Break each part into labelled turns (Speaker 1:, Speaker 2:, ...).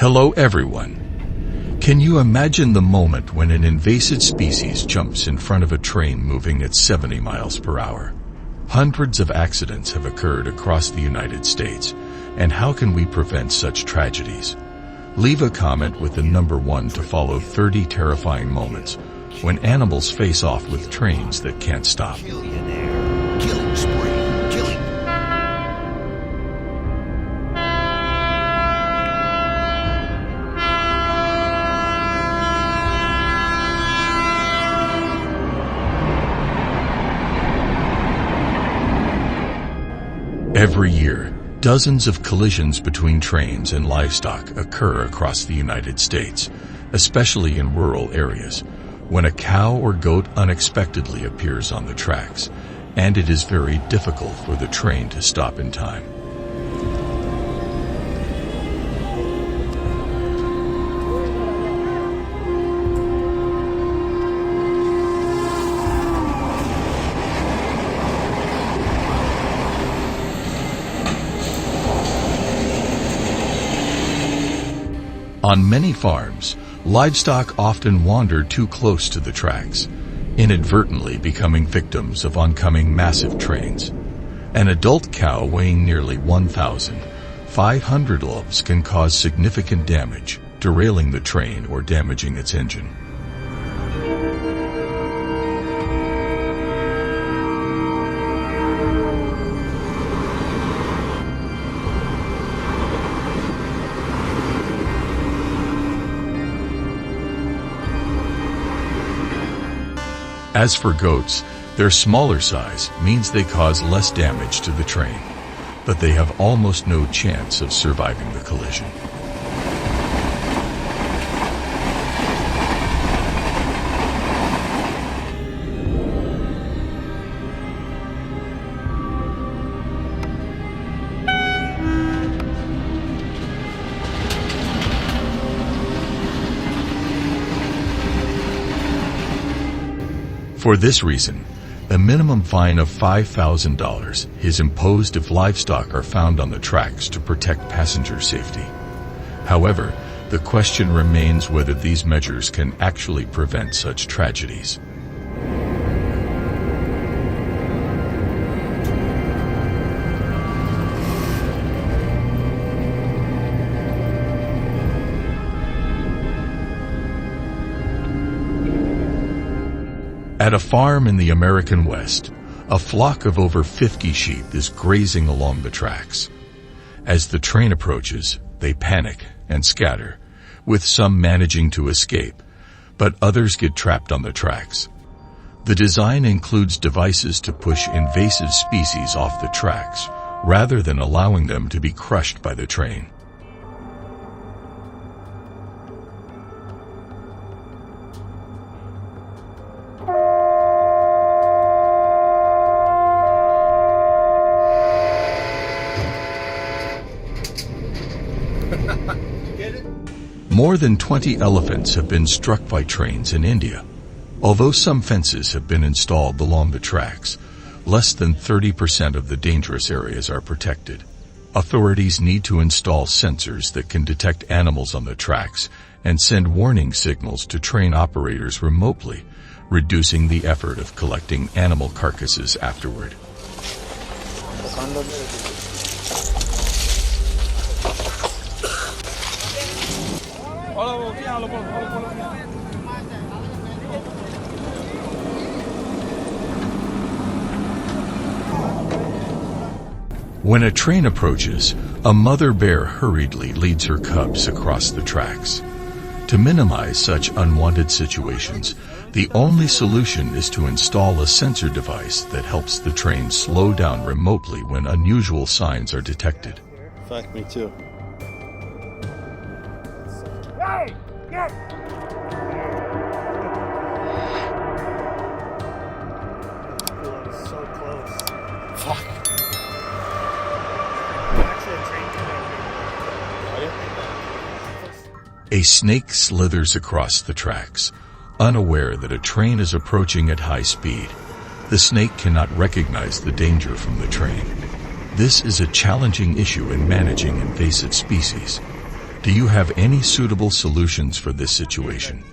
Speaker 1: Hello everyone. Can you imagine the moment when an invasive species jumps in front of a train moving at 70 miles per hour? Hundreds of accidents have occurred across the United States, and how can we prevent such tragedies? Leave a comment with the number 1 to follow 30 terrifying moments when animals face off with trains that can't stop.
Speaker 2: Killing spree. Killing.
Speaker 1: Every year, dozens of collisions between trains and livestock occur across the United States, especially in rural areas, when a cow or goat unexpectedly appears on the tracks, and it is very difficult for the train to stop in time. On many farms, livestock often wander too close to the tracks, inadvertently becoming victims of oncoming massive trains. An adult cow weighing nearly 1,500 lbs can cause significant damage, derailing the train or damaging its engine. As for goats, their smaller size means they cause less damage to the train, but they have almost no chance of surviving the collision. For this reason, a minimum fine of $5,000 is imposed if livestock are found on the tracks to protect passenger safety. However, the question remains whether these measures can actually prevent such tragedies. At a farm in the American West, a flock of over 50 sheep is grazing along the tracks. As the train approaches, they panic and scatter, with some managing to escape, but others get trapped on the tracks. The design includes devices to push invasive species off the tracks, rather than allowing them to be crushed by the train. More than 20 elephants have been struck by trains in India. Although some fences have been installed along the tracks, less than 30% of the dangerous areas are protected. Authorities need to install sensors that can detect animals on the tracks and send warning signals to train operators remotely, reducing the effort of collecting animal carcasses afterward. When a train approaches, a mother bear hurriedly leads her cubs across the tracks. To minimize such unwanted situations, the only solution is to install a sensor device that helps the train slow down remotely when unusual signs are detected.
Speaker 3: Fuck me too.
Speaker 4: Hey! Yes! So close.
Speaker 3: Fuck.
Speaker 1: A snake slithers across the tracks, unaware that a train is approaching at high speed. The snake cannot recognize the danger from the train. This is a challenging issue in managing invasive species. Do you have any suitable solutions for this situation?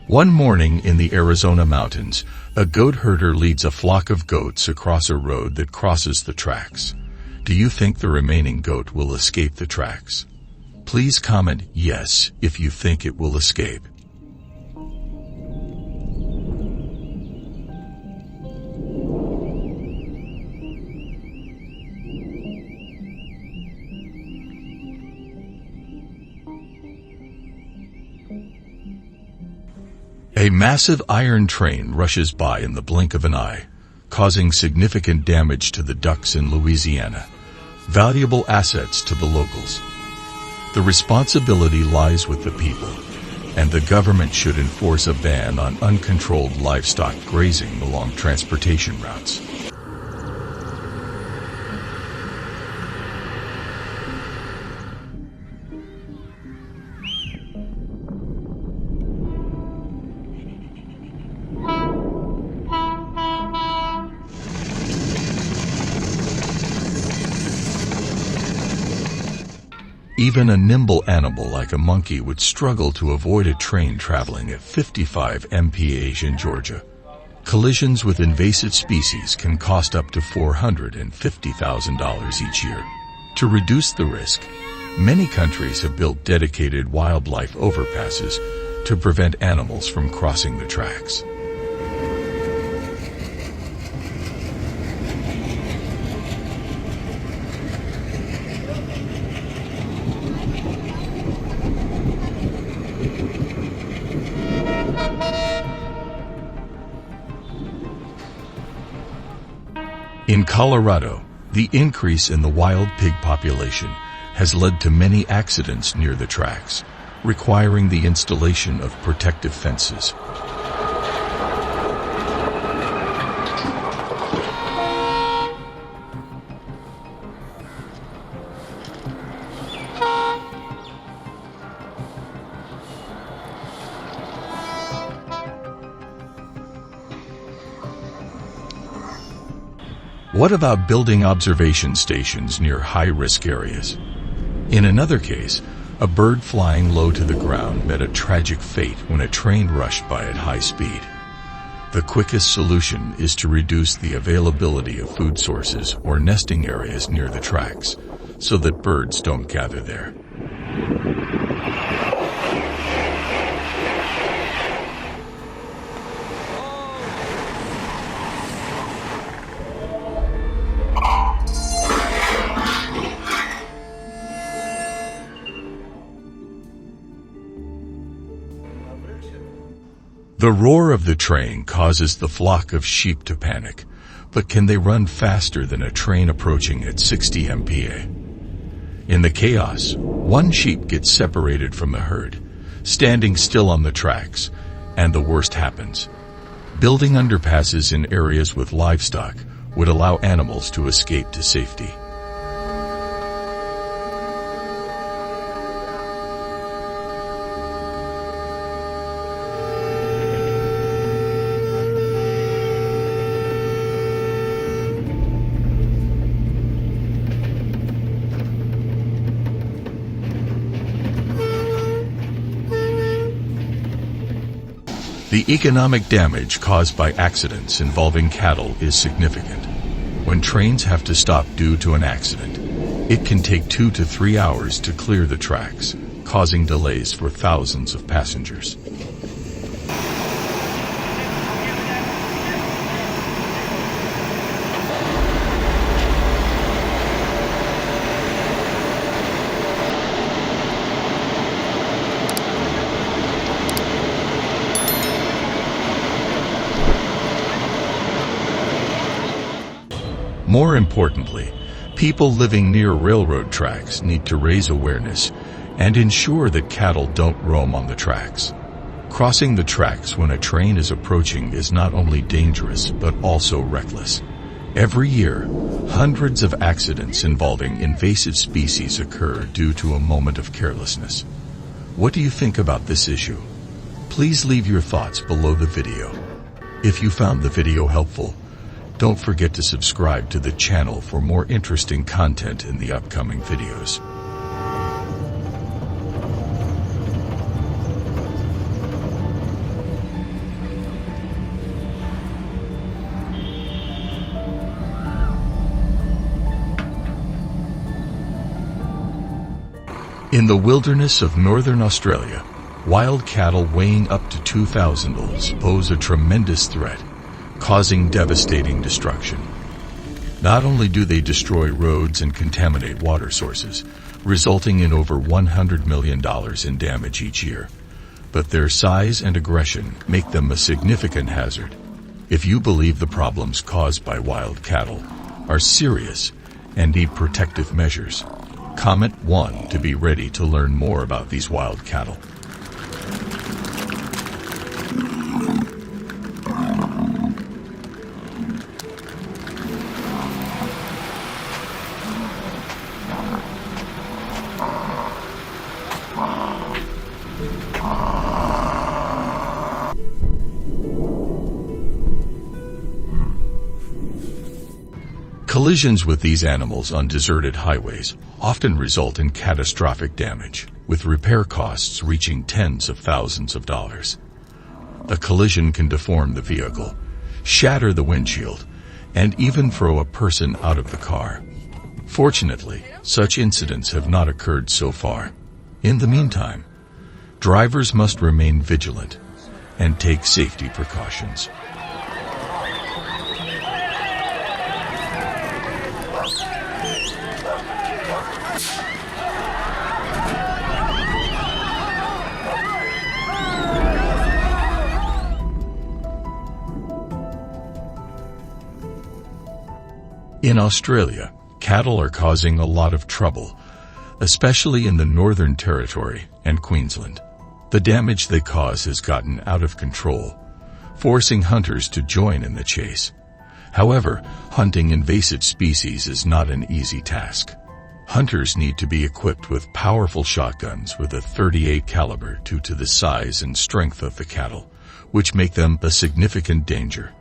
Speaker 1: One morning in the Arizona mountains, a goat herder leads a flock of goats across a road that crosses the tracks. Do you think the remaining goat will escape the tracks? Please comment yes if you think it will escape. A massive iron train rushes by in the blink of an eye, causing significant damage to the ducks in Louisiana, valuable assets to the locals. The responsibility lies with the people, and the government should enforce a ban on uncontrolled livestock grazing along transportation routes. Even a nimble animal like a monkey would struggle to avoid a train traveling at 55 mph in Georgia. Collisions with invasive species can cost up to $450,000 each year. To reduce the risk, many countries have built dedicated wildlife overpasses to prevent animals from crossing the tracks. In Colorado, the increase in the wild pig population has led to many accidents near the tracks, requiring the installation of protective fences. What about building observation stations near high-risk areas? In another case, a bird flying low to the ground met a tragic fate when a train rushed by at high speed. The quickest solution is to reduce the availability of food sources or nesting areas near the tracks, so that birds don't gather there. The roar of the train causes the flock of sheep to panic, but can they run faster than a train approaching at 60 mph? In the chaos, one sheep gets separated from the herd, standing still on the tracks, and the worst happens. Building underpasses in areas with livestock would allow animals to escape to safety. The economic damage caused by accidents involving cattle is significant. When trains have to stop due to an accident, it can take 2 to 3 hours to clear the tracks, causing delays for thousands of passengers. More importantly, people living near railroad tracks need to raise awareness and ensure that cattle don't roam on the tracks. Crossing the tracks when a train is approaching is not only dangerous but also reckless. Every year, hundreds of accidents involving invasive species occur due to a moment of carelessness. What do you think about this issue? Please leave your thoughts below the video. If you found the video helpful, don't forget to subscribe to the channel for more interesting content in the upcoming videos. In the wilderness of northern Australia, wild cattle weighing up to 2,000 bulls pose a tremendous threat, causing devastating destruction. Not only do they destroy roads and contaminate water sources, resulting in over $100 million in damage each year, but their size and aggression make them a significant hazard. If you believe the problems caused by wild cattle are serious and need protective measures, comment 1 to be ready to learn more about these wild cattle. Collisions with these animals on deserted highways often result in catastrophic damage, with repair costs reaching tens of thousands of dollars. A collision can deform the vehicle, shatter the windshield, and even throw a person out of the car. Fortunately, such incidents have not occurred so far. In the meantime, drivers must remain vigilant and take safety precautions. In Australia, cattle are causing a lot of trouble, especially in the Northern Territory and Queensland. The damage they cause has gotten out of control, forcing hunters to join in the chase. However, hunting invasive species is not an easy task. Hunters need to be equipped with powerful shotguns with a .38 caliber due to the size and strength of the cattle, which make them a significant danger.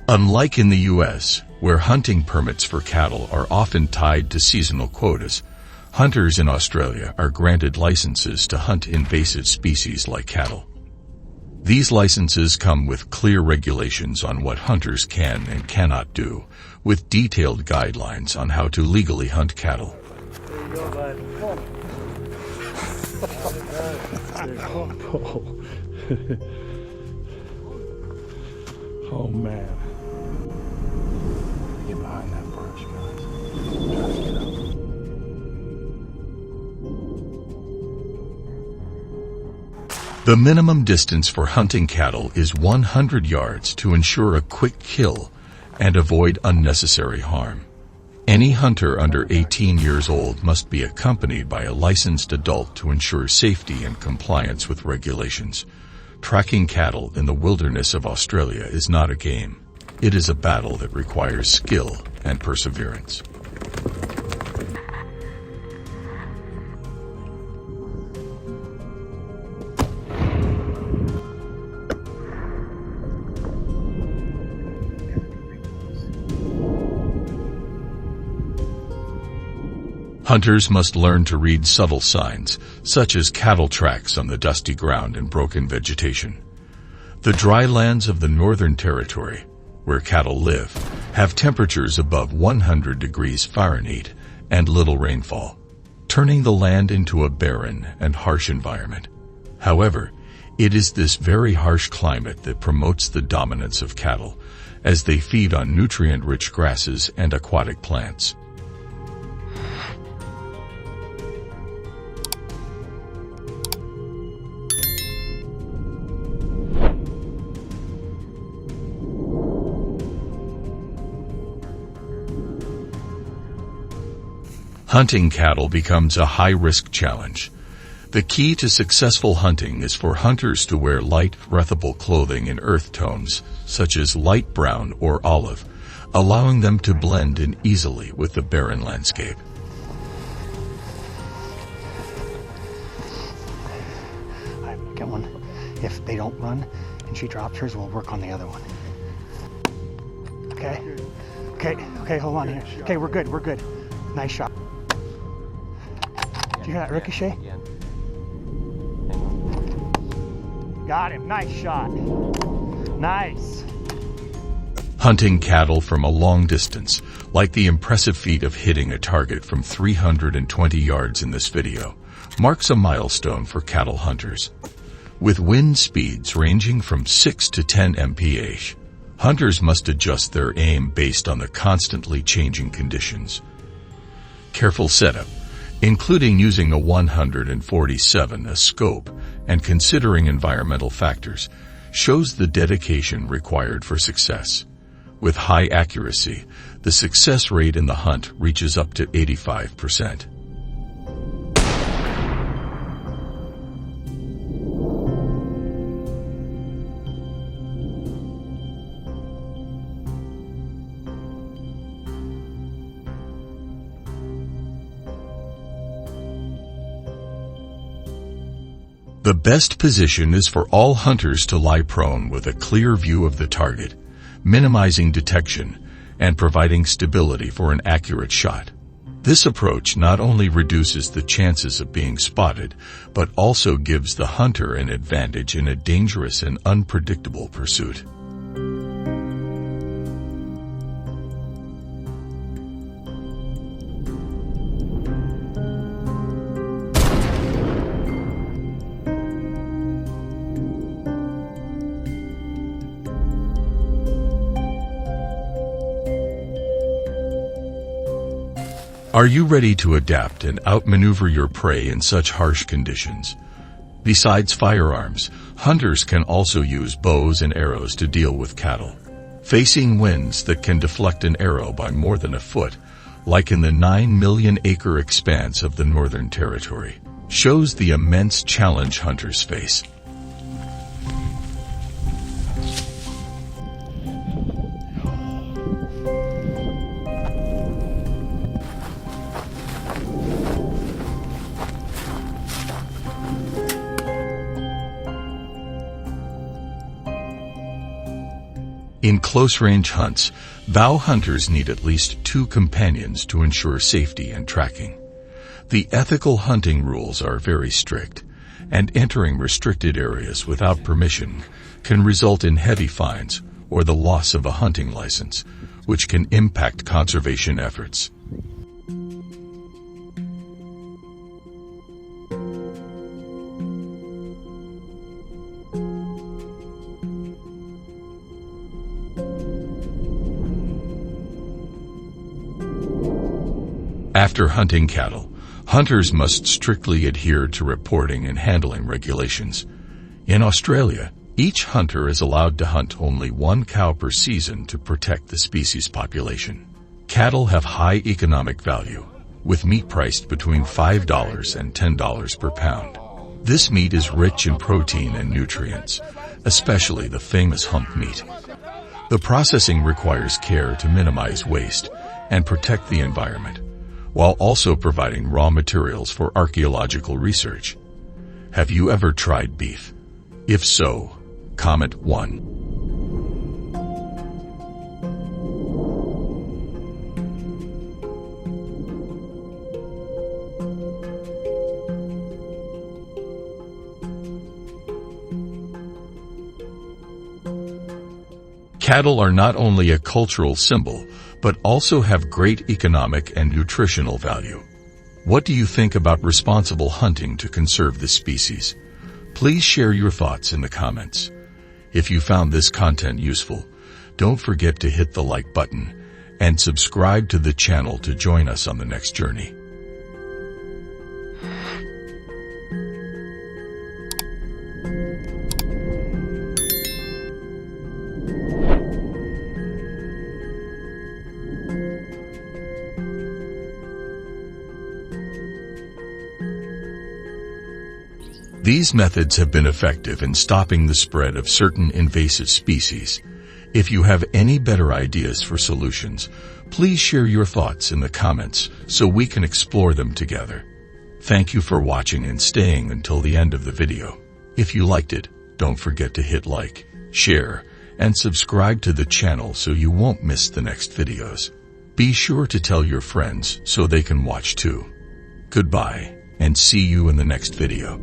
Speaker 1: Unlike in the U.S., where hunting permits for cattle are often tied to seasonal quotas, hunters in Australia are granted licenses to hunt invasive species like cattle. These licenses come with clear regulations on what hunters can and cannot do, with detailed guidelines on how to legally hunt cattle.
Speaker 4: Oh man. Get behind that brush, guys.
Speaker 1: The minimum distance for hunting cattle is 100 yards to ensure a quick kill and avoid unnecessary harm. Any hunter under 18 years old must be accompanied by a licensed adult to ensure safety and compliance with regulations. Tracking cattle in the wilderness of Australia is not a game. It is a battle that requires skill and perseverance. Hunters must learn to read subtle signs, such as cattle tracks on the dusty ground and broken vegetation. The dry lands of the Northern Territory, where cattle live, have temperatures above 100 degrees Fahrenheit and little rainfall, turning the land into a barren and harsh environment. However, it is this very harsh climate that promotes the dominance of cattle, as they feed on nutrient-rich grasses and aquatic plants. Hunting cattle becomes a high-risk challenge. The key to successful hunting is for hunters to wear light, breathable clothing in earth tones, such as light brown or olive, allowing them to blend in easily with the barren landscape.
Speaker 5: I get one. If they don't run and she drops hers, we'll work on the other one. Okay. Okay, hold on here. Okay, we're good. Nice shot. Did you hear that ricochet? Got him, nice shot. Nice.
Speaker 1: Hunting cattle from a long distance, like the impressive feat of hitting a target from 320 yards in this video, marks a milestone for cattle hunters. With wind speeds ranging from 6 to 10 mph, hunters must adjust their aim based on the constantly changing conditions. Careful setup, including using a 147 a scope and considering environmental factors, shows the dedication required for success. With high accuracy, the success rate in the hunt reaches up to 85%. The best position is for all hunters to lie prone with a clear view of the target, minimizing detection and providing stability for an accurate shot. This approach not only reduces the chances of being spotted, but also gives the hunter an advantage in a dangerous and unpredictable pursuit. Are you ready to adapt and outmaneuver your prey in such harsh conditions? Besides firearms, hunters can also use bows and arrows to deal with cattle. Facing winds that can deflect an arrow by more than a foot, like in the 9 million acre expanse of the Northern Territory, shows the immense challenge hunters face. In close-range hunts, bow hunters need at least 2 companions to ensure safety and tracking. The ethical hunting rules are very strict, and entering restricted areas without permission can result in heavy fines or the loss of a hunting license, which can impact conservation efforts. After hunting cattle, hunters must strictly adhere to reporting and handling regulations. In Australia, each hunter is allowed to hunt only 1 cow per season to protect the species population. Cattle have high economic value, with meat priced between $5 and $10 per pound. This meat is rich in protein and nutrients, especially the famous hump meat. The processing requires care to minimize waste and protect the environment, while also providing raw materials for archaeological research. Have you ever tried beef? If so, comment 1. Cattle are not only a cultural symbol, but also have great economic and nutritional value. What do you think about responsible hunting to conserve this species? Please share your thoughts in the comments. If you found this content useful, don't forget to hit the like button and subscribe to the channel to join us on the next journey. These methods have been effective in stopping the spread of certain invasive species. If you have any better ideas for solutions, please share your thoughts in the comments so we can explore them together. Thank you for watching and staying until the end of the video. If you liked it, don't forget to hit like, share, and subscribe to the channel so you won't miss the next videos. Be sure to tell your friends so they can watch too. Goodbye, and see you in the next video.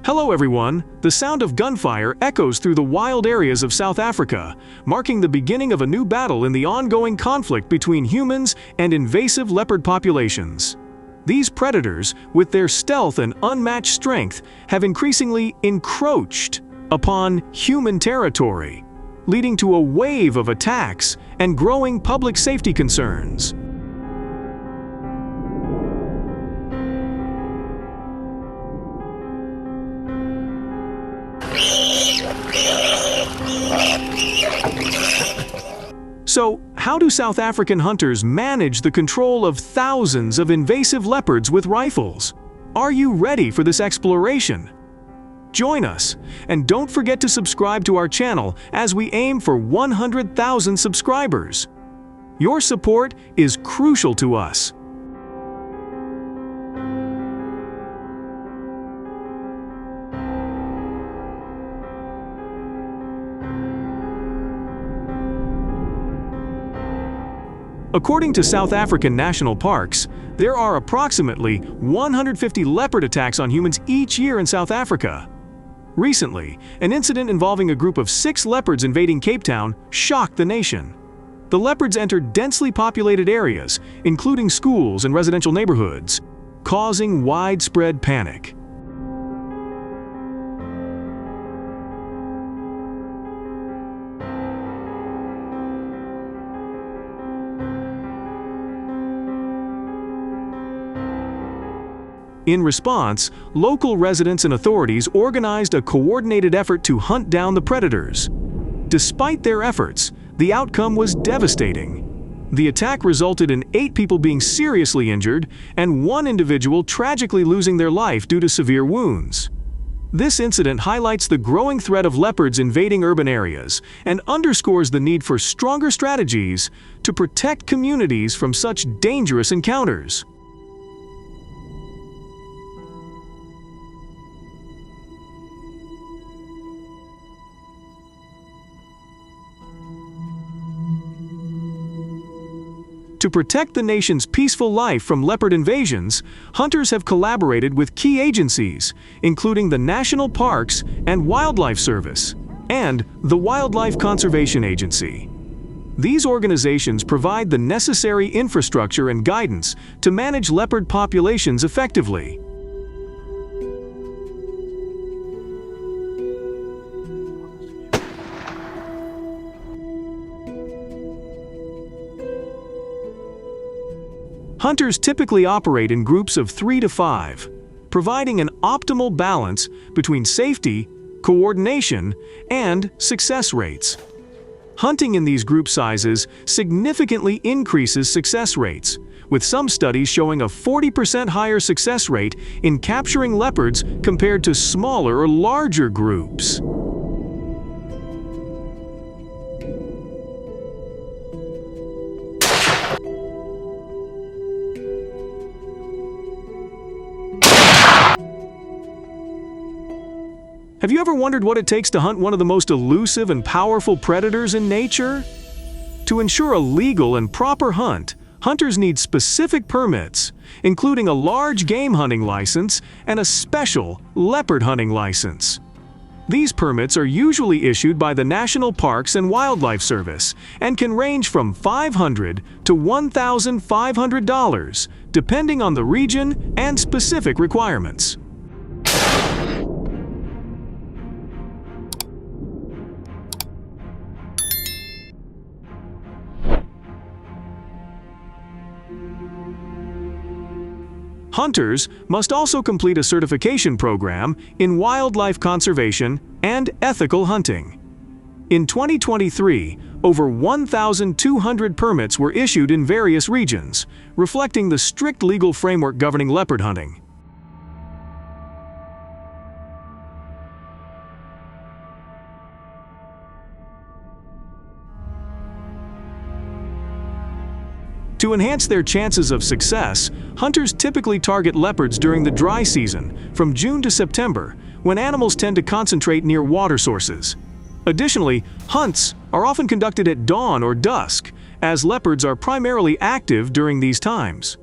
Speaker 6: Hello everyone! The sound of gunfire echoes through the wild areas of South Africa, marking the beginning of a new battle in the ongoing conflict between humans and invasive leopard populations. These predators, with their stealth and unmatched strength, have increasingly encroached upon human territory, leading to a wave of attacks and growing public safety concerns. So, how do South African hunters manage the control of thousands of invasive leopards with rifles? Are you ready for this exploration? Join us, and don't forget to subscribe to our channel as we aim for 100,000 subscribers. Your support is crucial to us. According to South African national parks, there are approximately 150 leopard attacks on humans each year in South Africa. Recently, an incident involving a group of 6 leopards invading Cape Town shocked the nation. The leopards entered densely populated areas, including schools and residential neighborhoods, causing widespread panic. In response, local residents and authorities organized a coordinated effort to hunt down the predators. Despite their efforts, the outcome was devastating. The attack resulted in 8 people being seriously injured and 1 individual tragically losing their life due to severe wounds. This incident highlights the growing threat of leopards invading urban areas and underscores the need for stronger strategies to protect communities from such dangerous encounters. To protect the nation's peaceful life from leopard invasions, hunters have collaborated with key agencies, including the National Parks and Wildlife Service, and the Wildlife Conservation Agency. These organizations provide the necessary infrastructure and guidance to manage leopard populations effectively. Hunters typically operate in groups of 3 to 5, providing an optimal balance between safety, coordination, and success rates. Hunting in these group sizes significantly increases success rates, with some studies showing a 40% higher success rate in capturing leopards compared to smaller or larger groups. Have you ever wondered what it takes to hunt one of the most elusive and powerful predators in nature? To ensure a legal and proper hunt, hunters need specific permits, including a large game hunting license and a special leopard hunting license. These permits are usually issued by the National Parks and Wildlife Service and can range from $500 to $1,500, depending on the region and specific requirements. Hunters must also complete a certification program in wildlife conservation and ethical hunting. In 2023, over 1,200 permits were issued in various regions, reflecting the strict legal framework governing leopard hunting. To enhance their chances of success, hunters typically target leopards during the dry season, from June to September, when animals tend to concentrate near water sources. Additionally, hunts are often conducted at dawn or dusk, as leopards are primarily active during these times.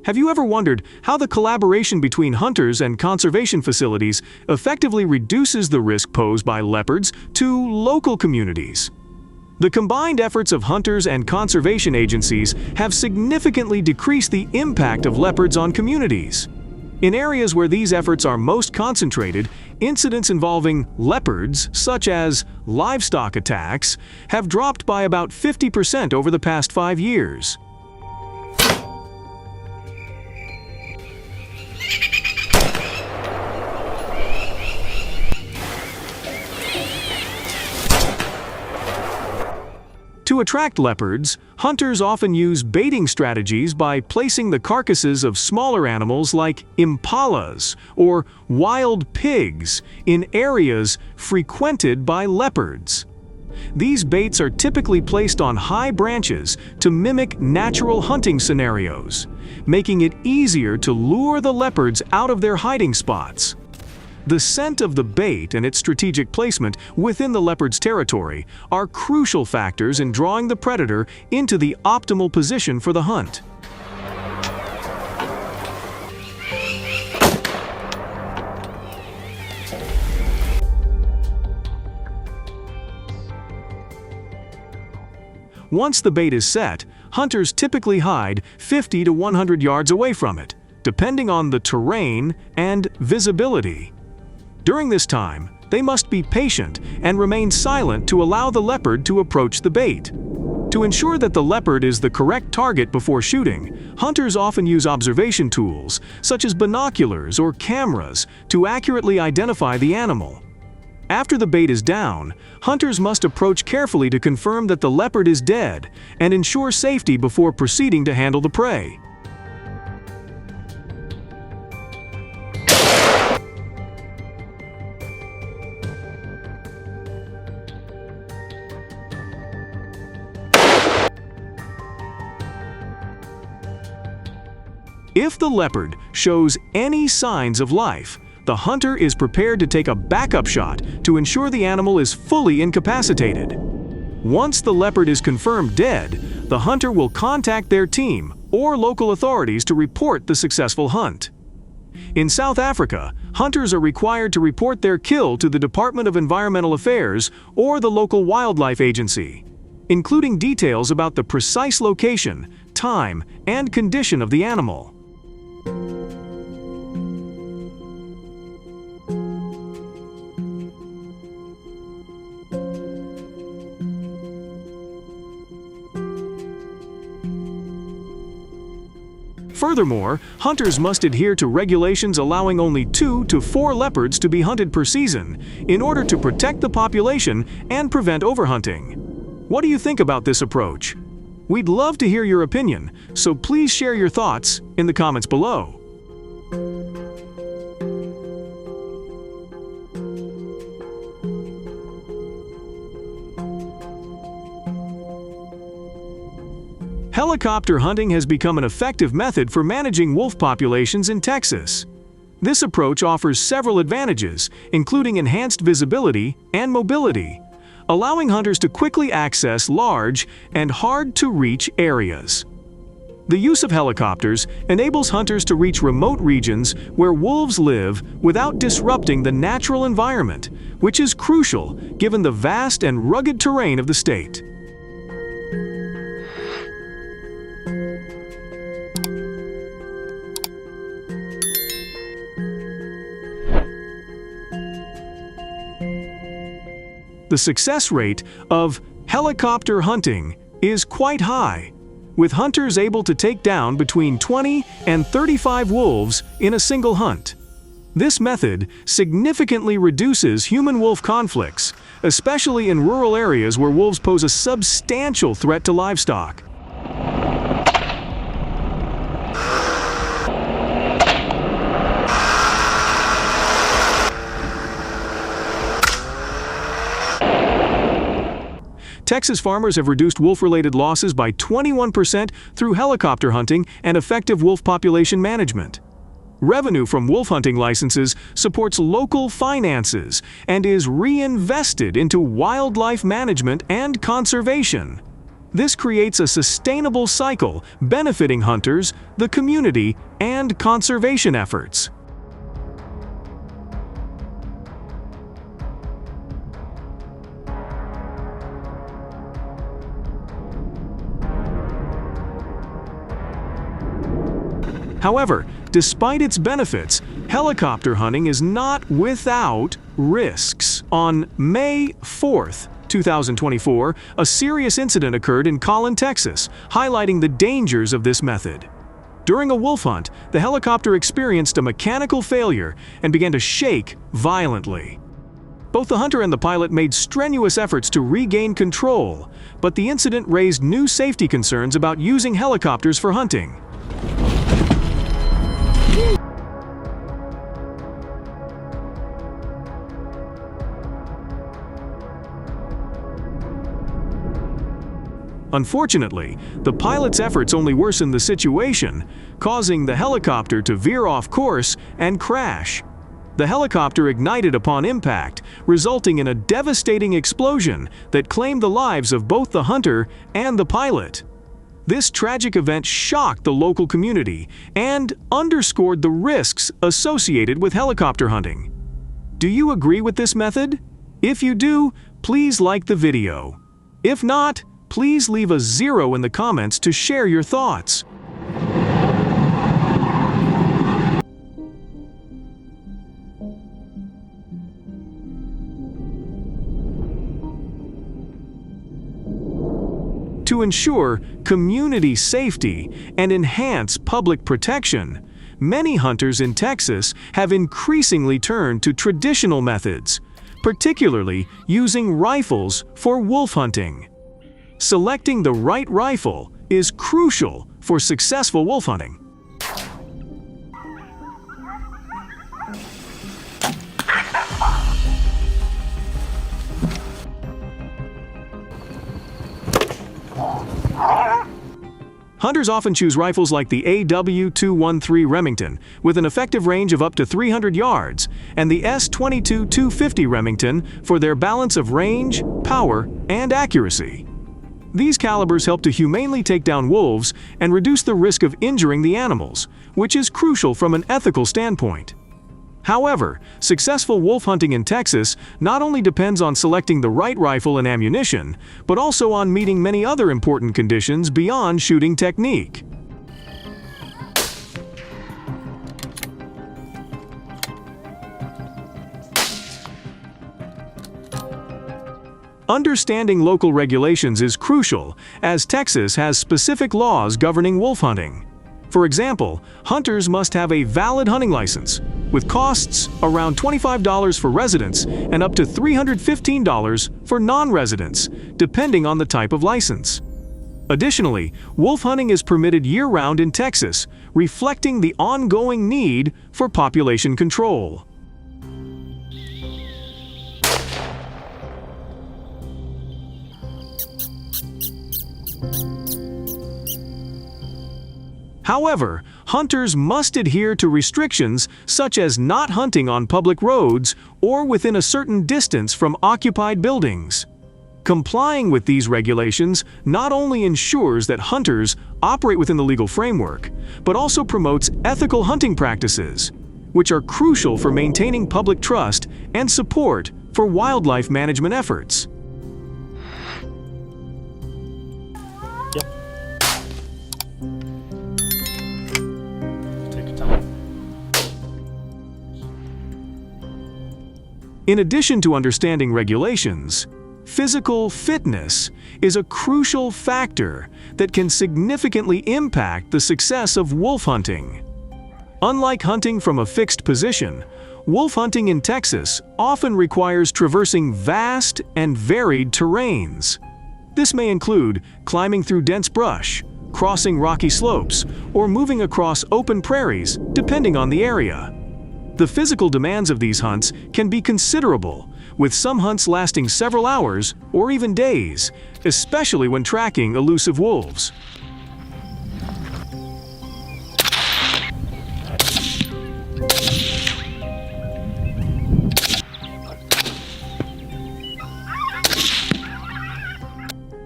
Speaker 6: Have you ever wondered how the collaboration between hunters and conservation facilities effectively reduces the risk posed by leopards to local communities? The combined efforts of hunters and conservation agencies have significantly decreased the impact of leopards on communities. In areas where these efforts are most concentrated, incidents involving leopards, such as livestock attacks, have dropped by about 50% over the past 5 years. To attract leopards, hunters often use baiting strategies by placing the carcasses of smaller animals like impalas or wild pigs in areas frequented by leopards. These baits are typically placed on high branches to mimic natural hunting scenarios, making it easier to lure the leopards out of their hiding spots. The scent of the bait and its strategic placement within the leopard's territory are crucial factors in drawing the predator into the optimal position for the hunt. Once the bait is set, hunters typically hide 50 to 100 yards away from it, depending on the terrain and visibility. During this time, they must be patient and remain silent to allow the leopard to approach the bait. To ensure that the leopard is the correct target before shooting, hunters often use observation tools, such as binoculars or cameras, to accurately identify the animal. After the bait is down, hunters must approach carefully to confirm that the leopard is dead and ensure safety before proceeding to handle the prey. If the leopard shows any signs of life, the hunter is prepared to take a backup shot to ensure the animal is fully incapacitated. Once the leopard is confirmed dead, the hunter will contact their team or local authorities to report the successful hunt. In South Africa, hunters are required to report their kill to the Department of Environmental Affairs or the local wildlife agency, including details about the precise location, time, and condition of the animal. Furthermore, hunters must adhere to regulations allowing only 2 to 4 leopards to be hunted per season in order to protect the population and prevent overhunting. What do you think about this approach? We'd love to hear your opinion, so please share your thoughts in the comments below. Helicopter hunting has become an effective method for managing wolf populations in Texas. This approach offers several advantages, including enhanced visibility and mobility, allowing hunters to quickly access large and hard-to-reach areas. The use of helicopters enables hunters to reach remote regions where wolves live without disrupting the natural environment, which is crucial given the vast and rugged terrain of the state. The success rate of helicopter hunting is quite high, with hunters able to take down between 20 and 35 wolves in a single hunt. This method significantly reduces human-wolf conflicts, especially in rural areas where wolves pose a substantial threat to livestock. Texas farmers have reduced wolf-related losses by 21% through helicopter hunting and effective wolf population management. Revenue from wolf hunting licenses supports local finances and is reinvested into wildlife management and conservation. This creates a sustainable cycle benefiting hunters, the community, and conservation efforts. However, despite its benefits, helicopter hunting is not without risks. On May 4th, 2024, a serious incident occurred in Collin, Texas, highlighting the dangers of this method. During a wolf hunt, the helicopter experienced a mechanical failure and began to shake violently. Both the hunter and the pilot made strenuous efforts to regain control, but the incident raised new safety concerns about using helicopters for hunting. Unfortunately, the pilot's efforts only worsened the situation, causing the helicopter to veer off course and crash. The helicopter ignited upon impact, resulting in a devastating explosion that claimed the lives of both the hunter and the pilot. This tragic event shocked the local community and underscored the risks associated with helicopter hunting. Do you agree with this method? If you do, please like the video. If not, please leave a 0 in the comments to share your thoughts. To ensure community safety and enhance public protection, many hunters in Texas have increasingly turned to traditional methods, particularly using rifles for wolf hunting. Selecting the right rifle is crucial for successful wolf hunting. Hunters often choose rifles like the AW213 Remington, with an effective range of up to 300 yards, and the S22-250 Remington for their balance of range, power, and accuracy. These calibers help to humanely take down wolves and reduce the risk of injuring the animals, which is crucial from an ethical standpoint. However, successful wolf hunting in Texas not only depends on selecting the right rifle and ammunition, but also on meeting many other important conditions beyond shooting technique. Understanding local regulations is crucial, as Texas has specific laws governing wolf hunting. For example, hunters must have a valid hunting license, with costs around $25 for residents and up to $315 for non-residents, depending on the type of license. Additionally, wolf hunting is permitted year-round in Texas, reflecting the ongoing need for population control. However, hunters must adhere to restrictions such as not hunting on public roads or within a certain distance from occupied buildings. Complying with these regulations not only ensures that hunters operate within the legal framework, but also promotes ethical hunting practices, which are crucial for maintaining public trust and support for wildlife management efforts. In addition to understanding regulations, physical fitness is a crucial factor that can significantly impact the success of wolf hunting. Unlike hunting from a fixed position, wolf hunting in Texas often requires traversing vast and varied terrains. This may include climbing through dense brush, crossing rocky slopes, or moving across open prairies, depending on the area. The physical demands of these hunts can be considerable, with some hunts lasting several hours or even days, especially when tracking elusive wolves.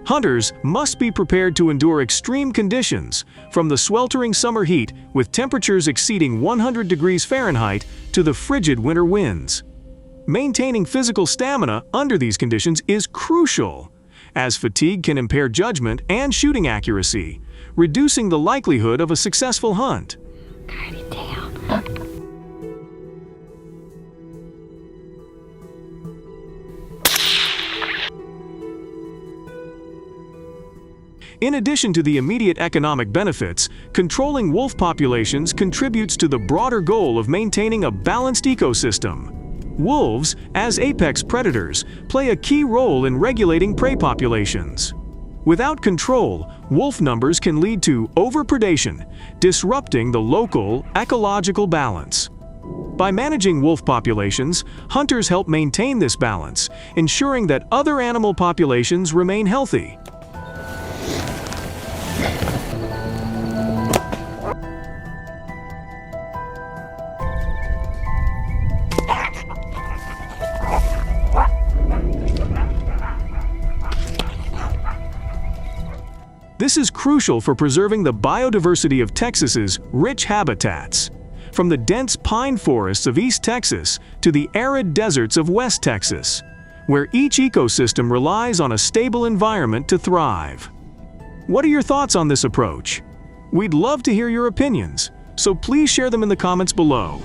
Speaker 6: Hunters must be prepared to endure extreme conditions, from the sweltering summer heat with temperatures exceeding 100 degrees Fahrenheit to the frigid winter winds. Maintaining physical stamina under these conditions is crucial, as fatigue can impair judgment and shooting accuracy, reducing the likelihood of a successful hunt. In addition to the immediate economic benefits, controlling wolf populations contributes to the broader goal of maintaining a balanced ecosystem. Wolves, as apex predators, play a key role in regulating prey populations. Without control, wolf numbers can lead to overpredation, disrupting the local ecological balance. By managing wolf populations, hunters help maintain this balance, ensuring that other animal populations remain healthy. This is crucial for preserving the biodiversity of Texas's rich habitats, from the dense pine forests of East Texas to the arid deserts of West Texas, where each ecosystem relies on a stable environment to thrive. What are your thoughts on this approach? We'd love to hear your opinions, so please share them in the comments below.